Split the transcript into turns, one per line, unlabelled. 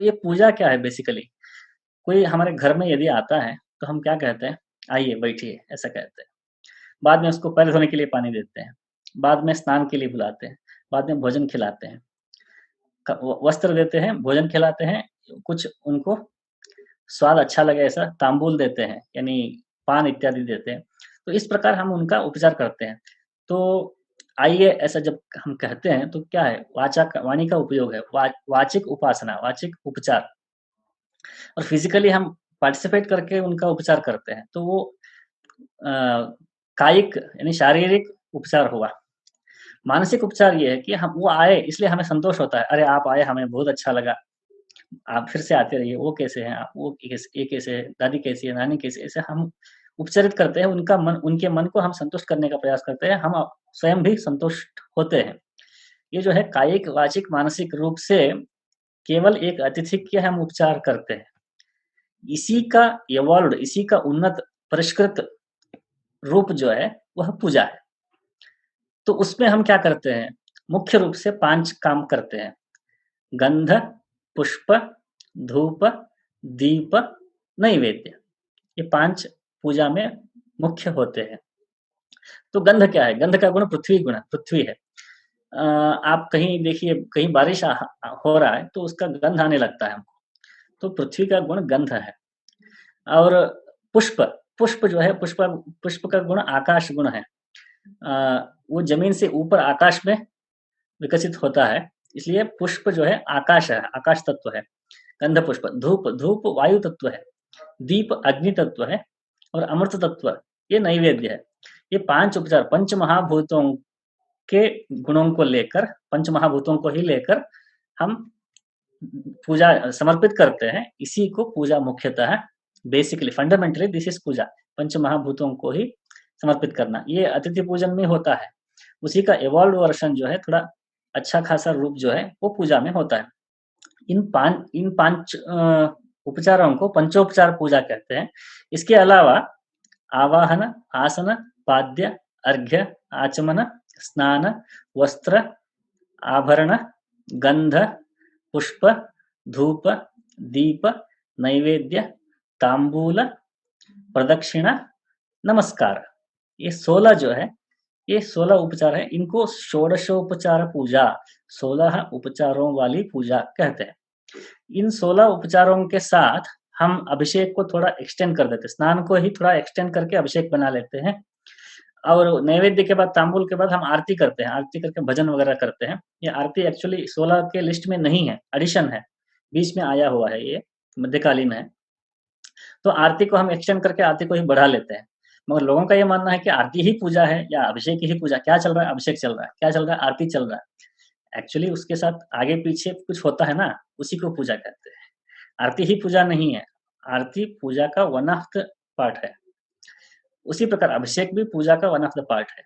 ये पूजा क्या है बेसिकली? कोई हमारे घर में यदि आता है, तो हम क्या कहते हैं? आइए बैठिए, ऐसा कहते हैं। बाद में उसको पैर धोने के लिए पानी देते हैं, बाद में स्नान के लिए बुलाते हैं, बाद में भोजन खिलाते हैं, वस्त्र देते हैं, भोजन खिलाते हैं, कुछ उनको स्वाद अच्छा लगे ऐसा तांबूल देते हैं, यानी पान इत्यादि देते हैं। तो इस प्रकार हम उनका उपचार करते हैं। तो आइए ऐसा जब हम कहते हैं तो क्या है? वाणी का उपयोग है, वाचिक उपासना, वाचिक उपचार और फिज़िकली हम पार्टिसिपेट करके उनका उपचार करते हैं। तो वो अ, कायिक यानी शारीरिक उपचार हुआ। मानसिक उपचार ये है कि हम वो आए इसलिए हमें संतोष होता है, अरे आप आए हमें बहुत अच्छा लगा, आप फिर से आते रहिए, वो कैसे हैं आप, वो ये कैसे है, दादी कैसी है, नानी कैसी है, ऐसे हम उपचारित करते हैं, उनके मन को हम संतुष्ट करने का प्रयास करते हैं, हम स्वयं भी संतुष्ट होते हैं। ये जो है कायिक, वाचिक, मानसिक रूप से केवल एक अतिथि के हम उपचार करते हैं। इसी का इसी का उन्नत परिष्कृत रूप जो है, वह पूजा है। तो उसमें हम क्या करते हैं? मुख्य रूप से 5 काम करते हैं। गंध, पुष्प, धूप, दीप, नैवेद्य। ये 5 पूजा में मुख्य होते हैं। तो गंध क्या है? गंध का गुण पृथ्वी है। आप कहीं देखिए, कहीं बारिश हो रहा है, तो उसका गंध आने लगता है हमको। तो पृथ्वी का गुण गंध है। और पुष्प, पुष्प जो है, पुष्प का गुण आकाश गुण है। वो ज़मीन से ऊपर आकाश में विकसित होता है, इसलिए पुष्प जो है आकाश है, आकाश तत्व है। गंध पुष्प, धूप, धूप वायु तत्व है, दीप अग्नि तत्व है और अमृत तत्व ये नैवेद्य है। ये 5 उपचार पंचमहाभूतों के गुणों को लेकर, पंचमहाभूतों को ही लेकर हम पूजा समर्पित करते हैं। इसी को पूजा मुख्यतः बेसिकली फंडामेंटली दिस इज पूजा। पंचमहाभूतों को ही समर्पित करना, ये अतिथि पूजन में होता है। उसी का इवॉल्व वर्जन जो है, थोड़ा अच्छा खासा रूप जो है, वो पूजा में होता है। इन पांच उपचारों को पंचोपचार पूजा कहते हैं। इसके अलावा आवाहन, आसन, पाद्य, अर्घ्य, आचमन, स्नान, वस्त्र, आभरण, गंध, पुष्प, धूप, दीप, नैवेद्य, तांबूल, प्रदक्षिणा, नमस्कार, ये 16 जो है, ये 16 उपचार है। इनको षोडशोपचार पूजा, 16 उपचारों वाली पूजा कहते हैं। इन 16 उपचारों के साथ हम अभिषेक को थोड़ा एक्सटेंड कर देते हैं, स्नान को ही थोड़ा एक्सटेंड करके अभिषेक बना लेते हैं। और नैवेद्य के बाद, तांबूल के बाद हम आरती करते हैं, आरती करके भजन वगैरह करते हैं। ये आरती एक्चुअली 16 के लिस्ट में नहीं है, एडिशन है, बीच में आया हुआ है, ये मध्यकालीन है। तो आरती को हम एक्सटेंड करके आरती को ही बढ़ा लेते हैं। मगर लोगों का ये मानना है कि आरती ही पूजा है या अभिषेक ही पूजा, क्या चल रहा है? अभिषेक चल रहा है, क्या चल रहा है? आरती चल रहा है। एक्चुअली उसके साथ आगे पीछे कुछ होता है ना, उसी को पूजा कहते हैं। आरती ही पूजा नहीं है, आरती पूजा का वन ऑफ द पार्ट है। उसी प्रकार अभिषेक भी पूजा का वन ऑफ द पार्ट है।